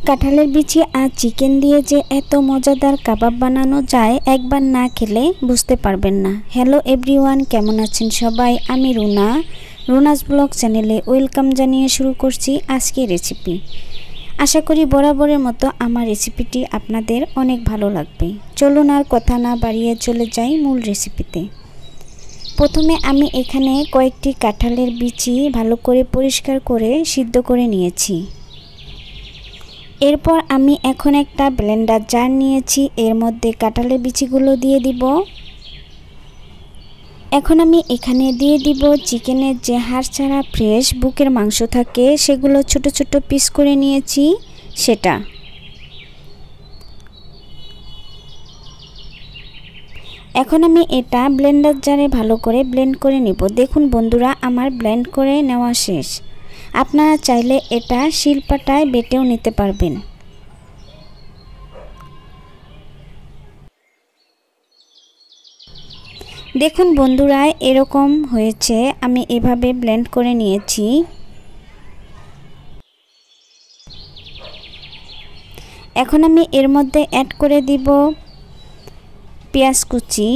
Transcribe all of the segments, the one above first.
কাঁঠালের বিচি আর চিকেন দিয়ে যে এত মজাদার কাবাব বানানো যায়, একবার না খেলে বুঝতে পারবেন না। হ্যালো এভরিওয়ান, কেমন আছেন সবাই? আমি রুনাস ব্লগ চ্যানেলে ওয়েলকাম জানিয়ে শুরু করছি আজকের রেসিপি। আশা করি বরাবরের মতো আমার রেসিপিটি আপনাদের অনেক ভালো লাগবে। চলুন আর কথা না বাড়িয়ে চলে যাই মূল রেসিপিতে। প্রথমে আমি এখানে কয়েকটি কাঁঠালের বিচি ভালো করে পরিষ্কার করে সিদ্ধ করে নিয়েছি। এরপর আমি এখন একটা ব্লেন্ডার জার নিয়েছি, এর মধ্যে কাঁঠালের বিচিগুলো দিয়ে দিব। এখন আমি এখানে দিয়ে দিব চিকেনের যে হাড় ছাড়া ফ্রেশ বুকের মাংস থাকে, সেগুলো ছোট ছোট পিস করে নিয়েছি সেটা। এখন আমি এটা ব্লেন্ডার জারে ভালো করে ব্লেন্ড করে নিব। দেখুন বন্ধুরা, আমার ব্লেন্ড করে নেওয়া শেষ। আপনারা চাইলে এটা শিলপাটায় বেটেও নিতে পারবেন। দেখুন বন্ধুরা, এরকম হয়েছে। আমি এভাবে ব্লেন্ড করে নিয়েছি। এখন আমি এর মধ্যে অ্যাড করে দিব পেঁয়াজ কুচি,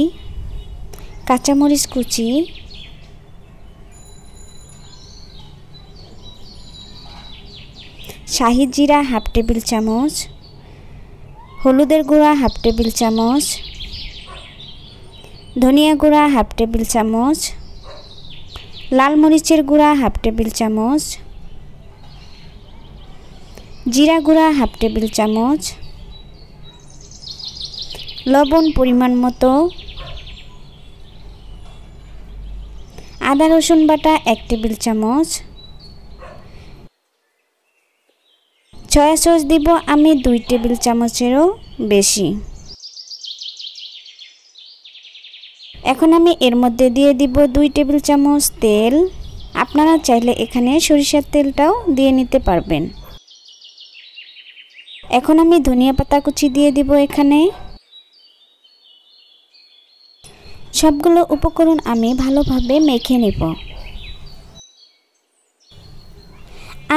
কাঁচামরিচ কুচি, শাহি জিরা হাফ টেবিল চামচ, হলুদের গুঁড়া হাফ টেবিল চামচ, ধনিয়া গুঁড়া হাফ টেবিল চামচ, লাল মরিচের গুঁড়া হাফ টেবিল চামচ, জিরা গুঁড়া হাফ টেবিল চামচ, লবণ পরিমাণ মতো, আদা রসুন বাটা 1 টেবিল চামচ, সয়া সস দিব আমি 2 টেবিল চামচেরও বেশি। এখন আমি এর মধ্যে দিয়ে দিব 2 টেবিল চামচ তেল। আপনারা চাইলে এখানে সরিষার তেলটাও দিয়ে নিতে পারবেন। এখন আমি ধনিয়া পাতা কুচি দিয়ে দিব এখানে। সবগুলো উপকরণ আমি ভালোভাবে মেখে নেব।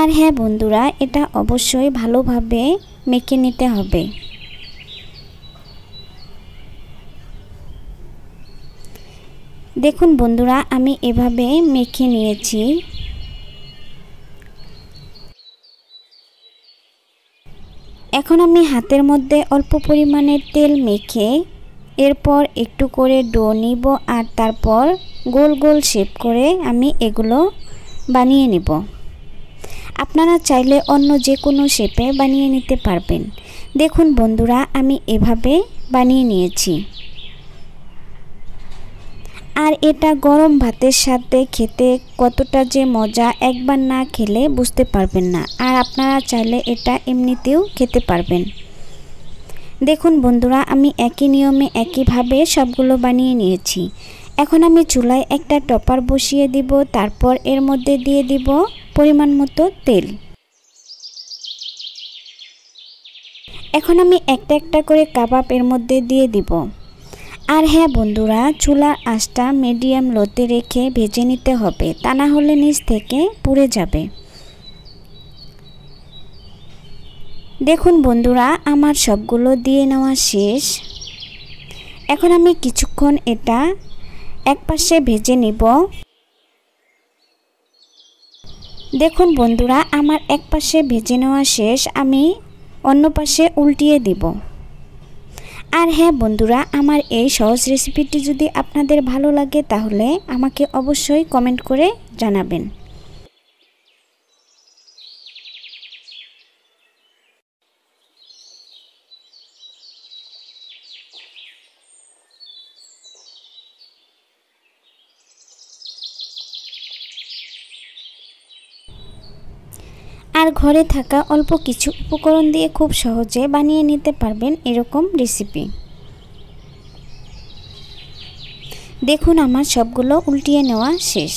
আর হ্যাঁ বন্ধুরা, এটা অবশ্যই ভালোভাবে মেখে নিতে হবে। দেখুন বন্ধুরা, আমি এভাবে মেখে নিয়েছি। এখন আমি হাতের মধ্যে অল্প পরিমাণে তেল মেখে এরপর একটু করে ডো নিব আর তারপর গোল গোল শেপ করে আমি এগুলো বানিয়ে নিব। আপনারা চাইলে অন্য যে কোনো শেপে বানিয়ে নিতে পারবেন। দেখুন বন্ধুরা, আমি এভাবে বানিয়ে নিয়েছি। আর এটা গরম ভাতের সাথে খেতে কতটা যে মজা, একবার না খেলে বুঝতে পারবেন না। আর আপনারা চাইলে এটা এমনিতেও খেতে পারবেন। দেখুন বন্ধুরা, আমি একই নিয়মে একইভাবে সবগুলো বানিয়ে নিয়েছি। এখন আমি চুলায় একটা টপার বসিয়ে দিব, তারপর এর মধ্যে দিয়ে দিব পরিমাণ মতো তেল। এখন আমি একটা একটা করে কাবাব এর মধ্যে দিয়ে দিব। আর হ্যাঁ বন্ধুরা, চুলার আঁচটা মিডিয়াম লোতে রেখে ভেজে নিতে হবে, তা না হলে নিচ থেকে পুড়ে যাবে। দেখুন বন্ধুরা, আমার সবগুলো দিয়ে নেওয়া শেষ। এখন আমি কিছুক্ষণ এটা একপাশে ভেজে নিব। দেখুন বন্ধুরা, আমার একপাশে ভেজে নেওয়া শেষ। আমি অন্য পাশে উল্টিয়ে দিব। আর হ্যাঁ বন্ধুরা, আমার এই সহজ রেসিপিটি যদি আপনাদের ভালো লাগে তাহলে আমাকে অবশ্যই কমেন্ট করে জানাবেন। আর ঘরে থাকা অল্প কিছু উপকরণ দিয়ে খুব সহজে বানিয়ে নিতে পারবেন এরকম রেসিপি। দেখুন আমার সবগুলো উল্টিয়ে নেওয়া শেষ।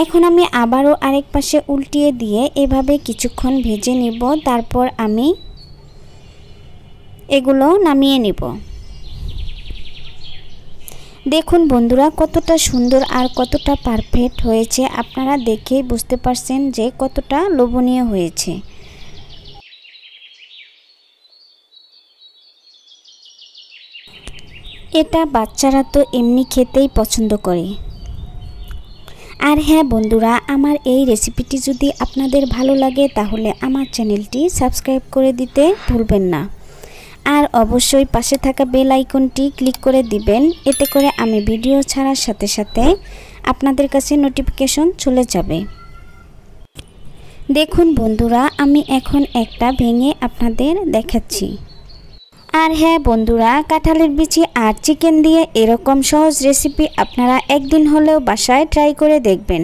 এখন আমি আবারও আরেক পাশে উল্টিয়ে দিয়ে এভাবে কিছুক্ষণ ভেজে নিব, তারপর আমি এগুলো নামিয়ে নিব। দেখুন বন্ধুরা, কতটা সুন্দর আর কতটা পারফেক্ট হয়েছে। আপনারা দেখেই বুঝতে পারছেন যে কতটা লোভনীয় হয়েছে। এটা বাচ্চারা তো এমনি খেতেই পছন্দ করে। আর হ্যাঁ বন্ধুরা, আমার এই রেসিপিটি যদি আপনাদের ভালো লাগে তাহলে আমার চ্যানেলটি সাবস্ক্রাইব করে দিতে ভুলবেন না। আর অবশ্যই পাশে থাকা বেল আইকনটি ক্লিক করে দিবেন, এতে করে আমি ভিডিও ছাড়ার সাথে সাথে আপনাদের কাছে নোটিফিকেশন চলে যাবে। দেখুন বন্ধুরা, আমি এখন একটা ভেঙে আপনাদের দেখাচ্ছি। আর হ্যাঁ বন্ধুরা, কাঁঠালের বিচি আর চিকেন দিয়ে এরকম সহজ রেসিপি আপনারা একদিন হলেও বাসায় ট্রাই করে দেখবেন।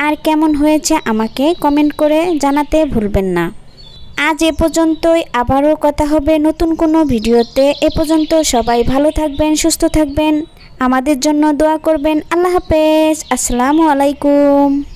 আর কেমন হয়েছে আমাকে কমেন্ট করে জানাতে ভুলবেন না। আজ এ পর্যন্তই, আবারও কথা হবে নতুন কোনো ভিডিওতে। এ পর্যন্ত সবাই ভালো থাকবেন, সুস্থ থাকবেন, আমাদের জন্য দোয়া করবেন। আল্লাহ হাফেজ, আসসালামু আলাইকুম।